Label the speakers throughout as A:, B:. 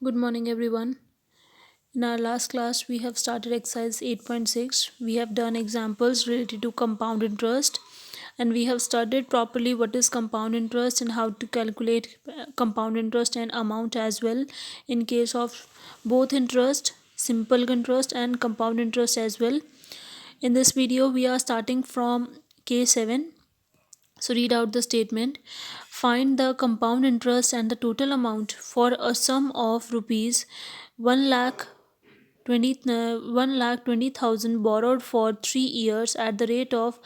A: Good morning, everyone. In our last class, we have started exercise 8.6. We have done examples related to compound interest, and we have studied properly what is compound interest and how to calculate compound interest and amount as well in case of both interest, simple interest, and compound interest as well. In this video, we are starting from K7. So, read out the statement. Find the compound interest and the total amount for a sum of rupees 1 lakh 1,20,000 borrowed for 3 years at the rate of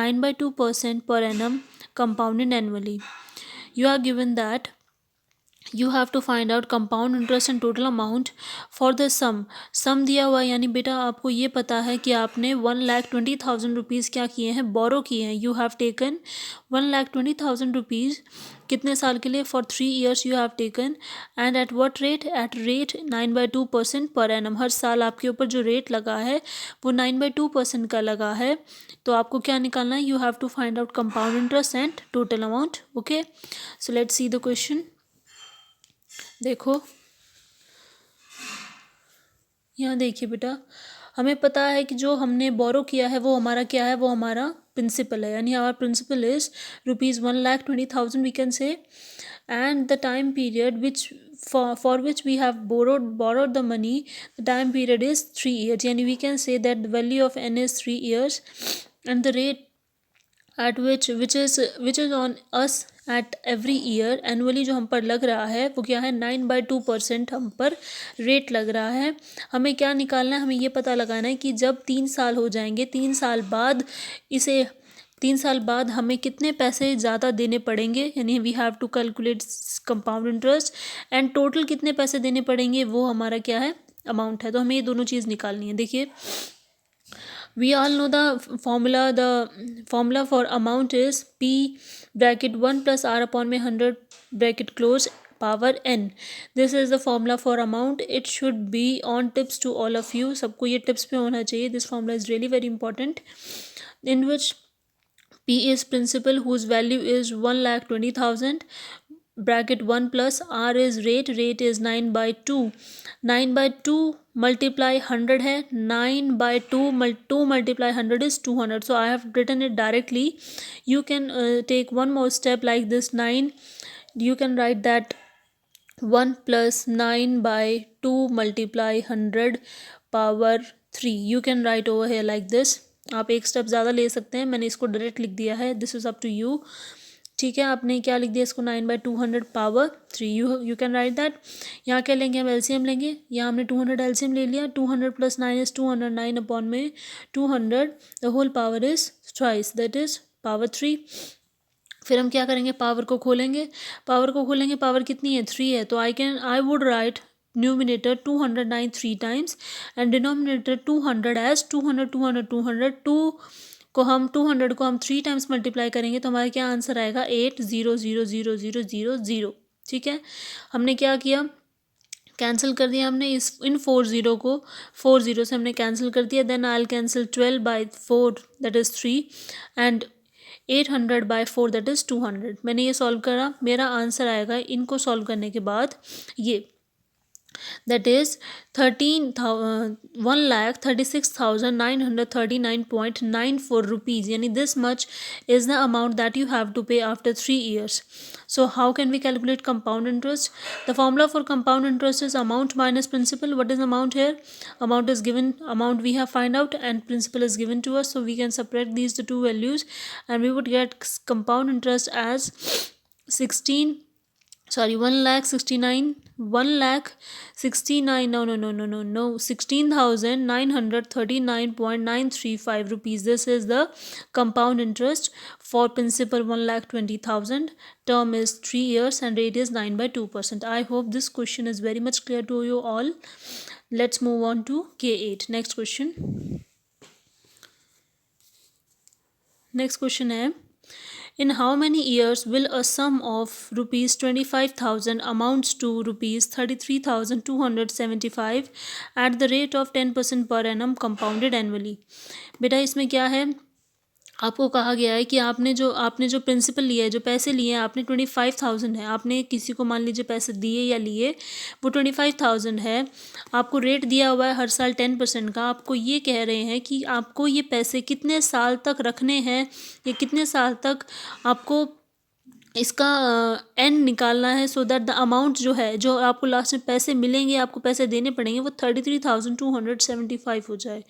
A: 9 by 2% per annum compounded annually. You are given that you have to find out compound interest and total amount for the sum दिया हुआ है, यानी बेटा आपको ये पता है कि आपने 1,20,000 रुपीज़ क्या किए हैं, बोरो किए हैं. यू हैव टेकन 1,20,000 रुपीज़ कितने साल के लिए, for 3 years you have taken, and at what rate, at rate 9/2% per annum. हर साल आपके ऊपर जो रेट लगा है वो 9/2% का लगा है. तो आपको क्या निकालना है, you have to find out compound interest and total amount. Okay, so let's see the question. देखो यहाँ देखिए बेटा, हमें पता है कि जो हमने बोरो किया है वो हमारा क्या है, वो हमारा प्रिंसिपल है, यानी हमारा principal is ₹1,20,000 we can say, and the time period which for which we have borrowed the money, the time period is 3 years, yani we can say that the value of n is 3 years and the rate at which is on us at every year annually जो हम पर लग रहा है वो क्या है, 9/2% हम पर रेट लग रहा है. हमें क्या निकालना है, हमें ये पता लगाना है कि जब 3 साल हो जाएंगे, 3 साल बाद इसे 3 साल बाद हमें कितने पैसे ज़्यादा देने पड़ेंगे, यानी we have to calculate compound interest, and total कितने पैसे देने पड़ेंगे वो हमारा क्या है, अमाउंट है. तो हमें ये दोनों चीज़ निकालनी है. देखिए, we all know the formula for amount is p bracket 1 plus r upon में 100 bracket close power n. This is the formula for amount. It should be on tips to all of you. सबको ये tips पे होना चाहिए. This formula is really very important, in which p is principal whose value is 1,20,000 bracket 1 plus r is rate is 9/2. 9/2 multiply 100 है, 9/2 2 multiply 100 is 200. So I have written it directly. You can take one more step like this. 9, you can write that 1 plus 9/2 multiply 100 power 3. You can write over here like this. आप एक step ज़्यादा ले सकते हैं, मैंने इसको direct लिख दिया है. This is up to you. ठीक है, आपने क्या लिख दिया इसको, 9/200 power 3. You can write that. यहाँ क्या लेंगे, हम एलसीएम लेंगे. यहाँ हमने 200 एलसीएम ले लिया. 200 + 9 इज़ 200. 9 अपॉन में 200 the whole power is twice, that is power 3. फिर हम क्या करेंगे, पावर को खोलेंगे. पावर कितनी है, 3 है. तो I would write numerator 209 3 times and denominator 200 as 200 200 200. 200 को हम 3 टाइम्स मल्टीप्लाई करेंगे तो हमारा क्या आंसर आएगा, 8,000,000. ठीक है, हमने क्या किया, कैंसिल कर दिया हमने इन 40 को, 40 से हमने कैंसिल कर दिया. Then I will cancel 12/4 that is 3 and 800/4 that is 200. मैंने ये सॉल्व करा, मेरा आंसर आएगा इनको सॉल्व करने के बाद ये, that is 1,36,939.94 rupees, yani this much is the amount that you have to pay after 3 years. So how can we calculate compound interest? The formula for compound interest is amount minus principal. What is amount here? Amount is given, amount we have find out, and principal is given to us, so we can separate these the two values and we would get compound interest as 16,939.935 rupees. This is the compound interest for principal 1,20,000. Term is 3 years and rate is 9/2%. I hope this question is very much clear to you all. Let's move on to K8. Next question है, in how many years will a sum of ₹25,000 amounts to ₹33,275 at the rate of 10% per annum compounded annually? बेटा इसमें क्या है, आपको कहा गया है कि आपने जो प्रिंसिपल लिया है, जो पैसे लिए हैं आपने 25,000 है, आपने किसी को मान लीजिए पैसे दिए या लिए, वो 25,000 है, आपको रेट दिया हुआ है हर साल 10% का। आपको ये कह रहे हैं कि आपको ये पैसे कितने साल तक रखने हैं या कितने साल तक आपको इसका एन निकालना है, सो दैट द अमाउंट जो है, जो आपको लास्ट में पैसे मिलेंगे, आपको पैसे देने पड़ेंगे, वो 33,275 हो जाए।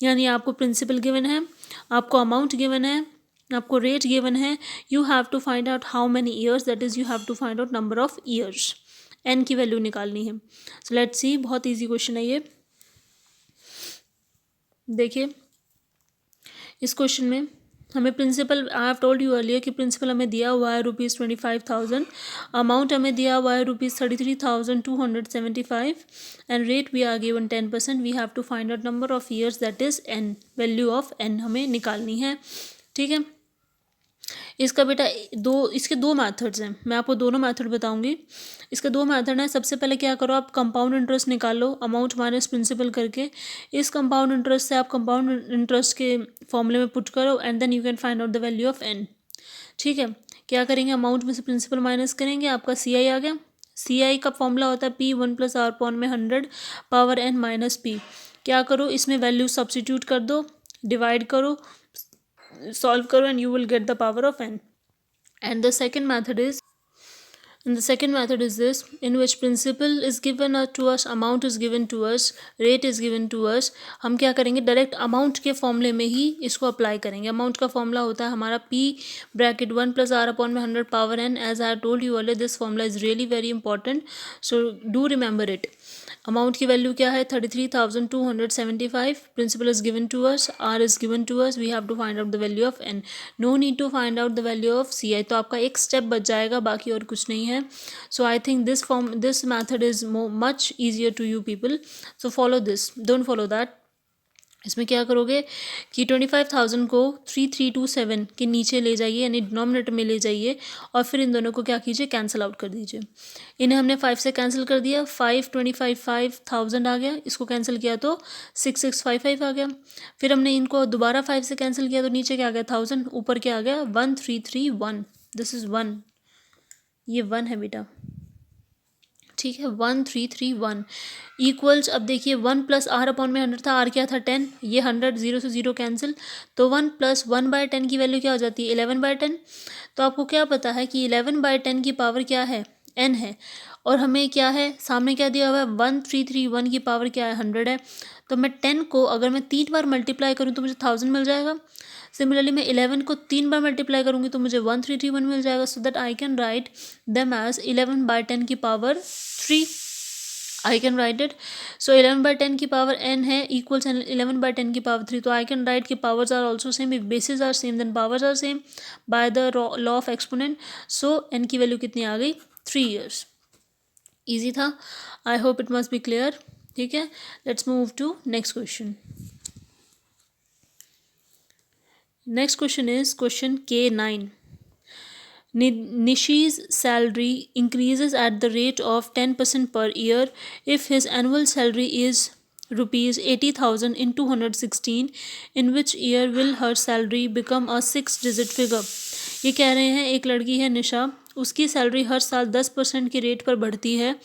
A: यानी आपको प्रिंसिपल गिवन है, आपको अमाउंट गिवन है, आपको रेट गिवन है, you have to find out how many years, that is you have to find out number of years, n की वैल्यू निकालनी है। सो लेट्स सी, बहुत ईजी क्वेश्चन है ये। देखिए इस क्वेश्चन में हमें principal, I have told you earlier कि प्रिंसिपल हमें दिया हुआ है ₹25,000, अमाउंट हमें दिया हुआ है ₹33,275 and rate we are given 10%। We have to find out number of years, that is n, value of n हमें निकालनी है। ठीक है, इसका बेटा इसके दो मेथड्स हैं, मैं आपको दोनों मेथड बताऊंगी। इसके दो मेथड हैं। सबसे पहले क्या करो, आप कंपाउंड इंटरेस्ट निकालो, अमाउंट माइनस प्रिंसिपल करके। इस कंपाउंड इंटरेस्ट से आप कंपाउंड इंटरेस्ट के फॉर्मूले में पुट करो and then you can find out the value of n. ठीक है, क्या करेंगे, अमाउंट में से प्रिंसिपल माइनस करेंगे, आपका सी आई आ गया। सी आई का फॉर्मूला होता है P 1 + R में 100 पावर n माइनस पी। क्या करो, इसमें वैल्यू सब्सिट्यूट कर दो, डिवाइड करो, solve करो and you will get the power of n. And the second method is this, in which principal is given to us, amount is given to us, rate is given to us. हम क्या करेंगे, direct amount के फॉर्मूले में ही इसको apply करेंगे। Amount का formula होता है हमारा P ब्रैकेट 1 + R में 100 power n। As I told you earlier, this formula is really very important, so do remember it. Amount की वैल्यू क्या है, 33,275। Principal is given to us, R is given to us, we have to find out the value of N. No need to find out the value of C I. तो आपका एक step बच जाएगा, बाकी और कुछ नहीं है। So I think this method is much easier to you people, so follow this, don't follow that. इसमें क्या करोगे कि 25,000 को 3327 के नीचे ले जाइए, यानी डिनोमिनेटर में ले जाइए, और फिर इन दोनों को क्या कीजिए, कैंसिल आउट कर दीजिए। इन्हें हमने 5 से कैंसिल कर दिया, 5,25,5,000 आ गया, इसको कैंसिल किया तो 6,655 आ गया। फिर हमने इनको दोबारा 5 से कैंसिल किया तो नीचे क्या आ गया, 1000, ऊपर क्या आ गया, 1331। दिस इज़ 1, ये 1 है बेटा। ठीक है, 1331 इक्वल्स, अब देखिए 1 + R में 100 था, R क्या था 10, ये 100, 0 से 0 कैंसिल, तो 1 + 1/10 की वैल्यू क्या हो जाती है, 11/10। तो आपको क्या पता है कि 11/10 की पावर क्या है, n है, और हमें क्या है, सामने क्या दिया हुआ है, 1331 की पावर क्या है, 100 है। तो मैं 10 को अगर मैं 3 बार मल्टीप्लाई करूँ तो मुझे 1000 मिल जाएगा। सिमिलरली मैं 11 को 3 बार मल्टीप्लाई करूँगी तो मुझे 1331 मिल जाएगा। So that I can write them as 11/10 की power 3। I can write it. So 11/10 की पावर n है, इक्वल्स 11/10 की पावर 3। तो आई कैन राइट कि powers are also same, if basis are same then powers are same by the law of exponent. So n की वैल्यू कितनी आ गई, 3 years। ईजी था, I hope it must be clear. ठीक है, let's move to next question. Next question is question K9. Nishi's salary increases at the rate of 10% per year if his annual salary is rupees 80,000 in 216. In which year will her salary become a 6-digit figure? ये कह रहे हैं एक लड़की है निशा, उसकी salary हर साल 10% के रेट पर बढ़ती है।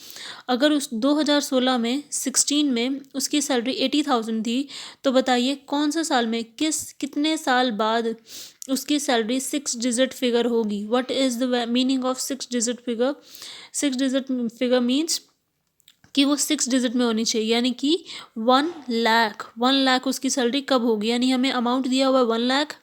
A: अगर उस 2016 में 16 में उसकी सैलरी 80,000 थी, तो बताइए कौन सा साल में कितने साल बाद उसकी सैलरी 6-digit फिगर होगी। What is the meaning of 6-digit figure? 6-digit figure means कि वो 6 digit में होनी चाहिए, यानी कि 1 लाख उसकी सैलरी कब होगी। यानी हमें अमाउंट दिया हुआ है 1 लाख,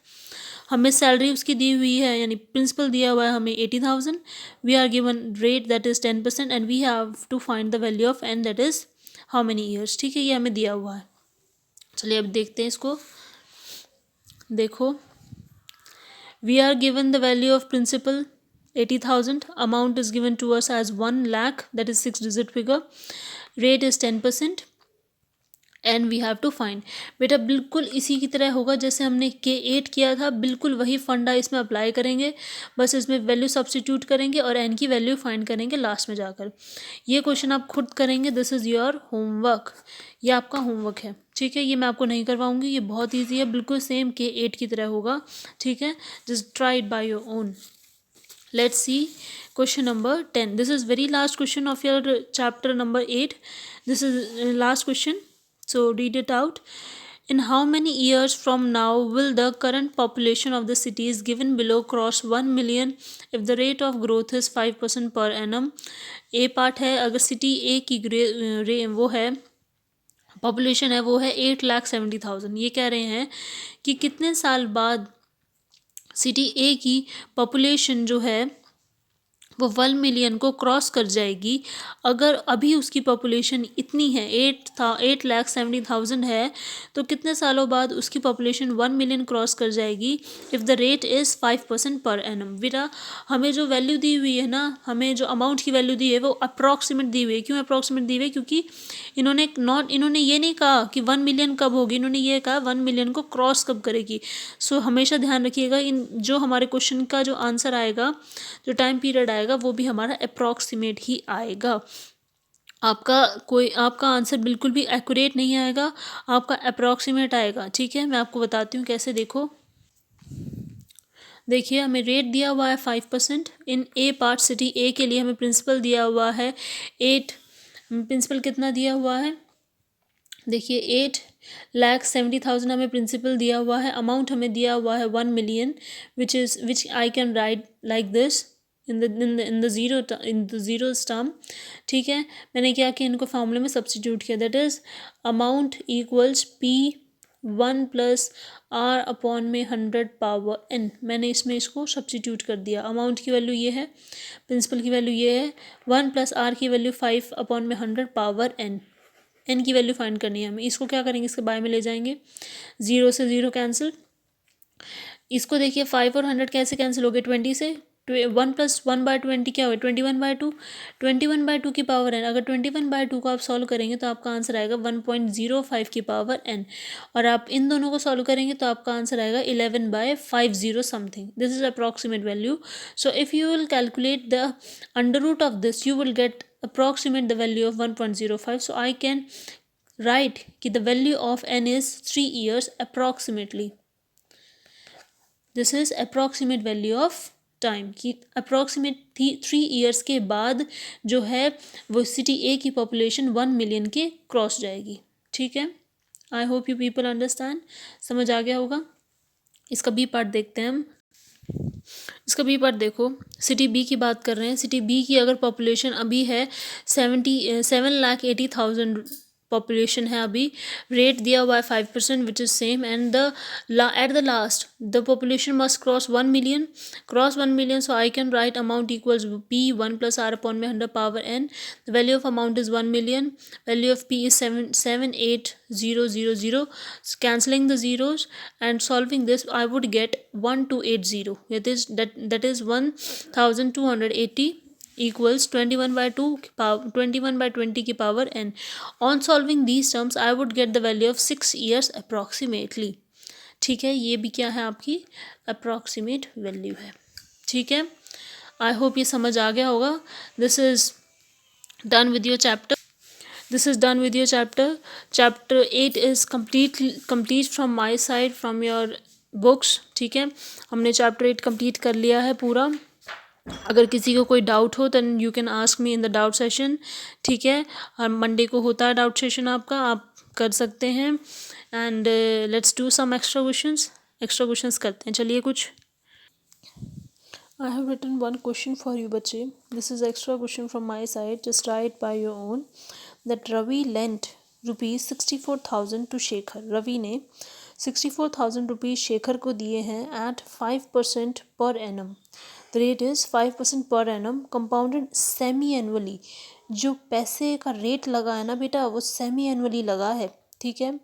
A: हमें सैलरी उसकी दी हुई है, यानी प्रिंसिपल दिया हुआ है हमें 80,000, we are given rate that is 10% and we have to find the value of n, that is how many years. ठीक है, ये हमें दिया हुआ है। चलिए अब देखते हैं इसको। देखो, we are given the value of principal 80,000, amount is given to us as 1 lakh, that is 6-digit figure, rate is 10%, and we have to find. बेटा बिल्कुल इसी की तरह होगा जैसे हमने K8 किया था, बिल्कुल वही फंडा इसमें अप्लाई करेंगे, बस इसमें वैल्यू सब्स्टिट्यूट करेंगे और n की वैल्यू फाइंड करेंगे लास्ट में जाकर। ये क्वेश्चन आप खुद करेंगे, दिस इज़ योर होमवर्क, ये आपका होमवर्क है, ठीक है। ये मैं आपको नहीं करवाऊंगी, ये बहुत ईजी है, बिल्कुल सेम K8 की तरह होगा, ठीक है। Just try it by your own. Let's see question number 10. This is very last question of your chapter number 8. This is last question, so read it out. In how many years from now will the current population of the cities given below cross 1 million if the rate of growth is 5% per annum? A part है, अगर city ए की वो है population है वो है 8,70,000, ये कह रहे हैं कि कितने साल बाद सिटी ए की पॉपुलेशन जो है वो 1 मिलियन को क्रॉस कर जाएगी। अगर अभी उसकी पॉपुलेशन इतनी है 8,70,000 है, तो कितने सालों बाद उसकी पॉपुलेशन 1 मिलियन क्रॉस कर जाएगी if the rate is 5% per annum. बेटा हमें जो वैल्यू दी हुई है ना, हमें जो अमाउंट की वैल्यू दी है वो अप्रॉक्सीमेट दी हुई है। क्यों अप्रॉक्सीमेट दी हुई है? क्योंकि इन्होंने ये नहीं कहा कि 1 मिलियन कब होगी, इन्होंने ये कहा 1 मिलियन को क्रॉस कब करेगी। सो हमेशा ध्यान रखिएगा, इन जो हमारे क्वेश्चन का जो आंसर आएगा, जो टाइम पीरियड आएगा, वो भी हमारा अप्रॉक्सीमेट ही आएगा। आपका आंसर बिल्कुल भी एक्यूरेट नहीं आएगा, आपका अप्रॉक्सीमेट आएगा, ठीक है। मैं आपको बताती हूँ कैसे। देखिए हमें रेट दिया हुआ है 5%। इन ए पार्ट सिटी ए के लिए हमें प्रिंसिपल दिया हुआ है 8। प्रिंसिपल कितना दिया हुआ है? देखिए 8,70,000 हमें प्रिंसिपल दिया हुआ है। अमाउंट हमें दिया हुआ है 1 million, which I can right like this in the zero term, ठीक है। मैंने क्या किया, इनको फॉर्मूले में सब्स्टिट्यूट किया, that is amount equals P1 plus R upon में 100 पावर n। मैंने इसमें इसको सब्स्टिट्यूट कर दिया। अमाउंट की वैल्यू ये है, प्रिंसिपल की वैल्यू ये है, 1 प्लस R की वैल्यू 5 अपॉन में 100 पावर n। n की वैल्यू फाइंड करनी है हमें। इसको क्या करेंगे, इसके बाय में ले जाएंगे, 0 से 0 कैंसिल। इसको देखिए 5 और 100 कैसे कैंसिल हो गए, 20 से। 1 प्लस 1/20 क्या हुआ, 21/2। 21/2 की पावर n। अगर 21/2 को आप सॉल्व करेंगे तो आपका आंसर आएगा 1.05 की पावर n। और आप इन दोनों को सॉल्व करेंगे तो आपका आंसर आएगा 11/50 something. This is approximate value. So if you will calculate the under root of this, you will get approximate the value of 1.05. So I can write कि the value of n is 3 years approximately. This is approximate value of time कि approximate 3 years के बाद जो है वो city ए की population 1 million के cross जाएगी, ठीक है। I hope you people understand, समझ आ गया होगा। इसका बी पार्ट देखते हैं हम। इसका बी पार्ट देखो, सिटी बी की बात कर रहे हैं। सिटी बी की अगर पॉपुलेशन अभी है 7,80,000 पॉपुलेशन है अभी। रेट दिया हुआ है 5% which is same, and at the last the population must cross 1 million. So I can right amount equals P1 plus R upon में 100 power n। The value of amount is 1 million, value of P is 7,80,000। Cancelling the zeros and solving this, I would get 1280. That is 1,280 equals 21/20 की power n. On solving these terms, I would get the value of 6 years approximately. ठीक है, ये भी क्या है, आपकी approximate value है, ठीक है। आई होप ये समझ आ गया होगा। This is done with your chapter. Chapter 8 is complete from my side, from your books, ठीक है। हमने चैप्टर 8 कंप्लीट कर लिया है पूरा। अगर किसी को कोई डाउट हो then you can ask me in the doubt session, ठीक है। हर मंडे को होता है डाउट सेशन आपका, आप कर सकते हैं। And let's do some extra questions करते हैं। चलिए कुछ। I have written one question for you बच्चे. This is extra question from my side. Just write by your own. That Ravi lent rupees 64,000 to Shekhar. Ravi ने 64,000 rupees Shekhar को दिए हैं at 5% per annum. The rate is 5% per annum, compounded semi-annually. जो पैसे का rate लगा है ना बेटा, वो semi-annually लगा है, ठीक है।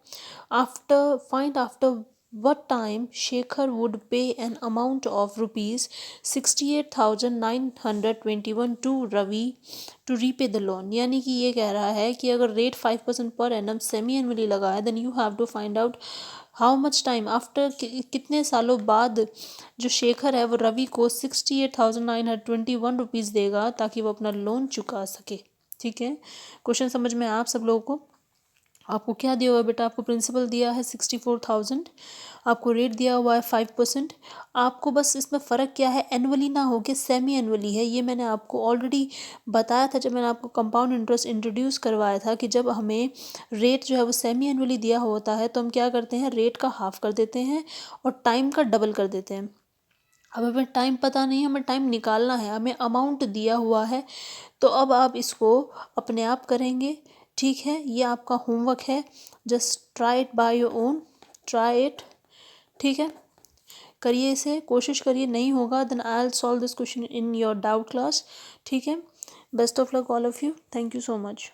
A: After what time Shekhar would pay an amount of rupees 68,921 to Ravi to repay the loan। यानी कि ये कह रहा है कि अगर rate 5% per annum semi annually लगा है, then you have to find out how much time after, कितने सालों बाद जो शेखर है वो रवि को 68,921 रुपीज़ देगा ताकि वो अपना लोन चुका सके। ठीक है, क्वेश्चन समझ में आया आप सब लोगों को? आपको क्या दिया हुआ है बेटा? आपको प्रिंसिपल दिया है 64,000, आपको रेट दिया हुआ है 5%। आपको बस इसमें फ़र्क क्या है, एनुअली ना हो के सेमी एनुअली है। ये मैंने आपको ऑलरेडी बताया था जब मैंने आपको कंपाउंड इंटरेस्ट इंट्रोड्यूस करवाया था कि जब हमें रेट जो है वो सेमी एनुअली दिया होता है तो हम क्या करते हैं, रेट का हाफ कर देते हैं और टाइम का डबल कर देते हैं। अब हमें टाइम पता नहीं है, हमें टाइम निकालना है, हमें अमाउंट दिया हुआ है, तो अब आप इसको अपने आप करेंगे। ठीक है, ये आपका होमवर्क है, just try it by your own, try it. ठीक है, करिए इसे, कोशिश करिए, नहीं होगा then I will solve this question in your doubt class. ठीक है, best of luck all of you, thank you so much.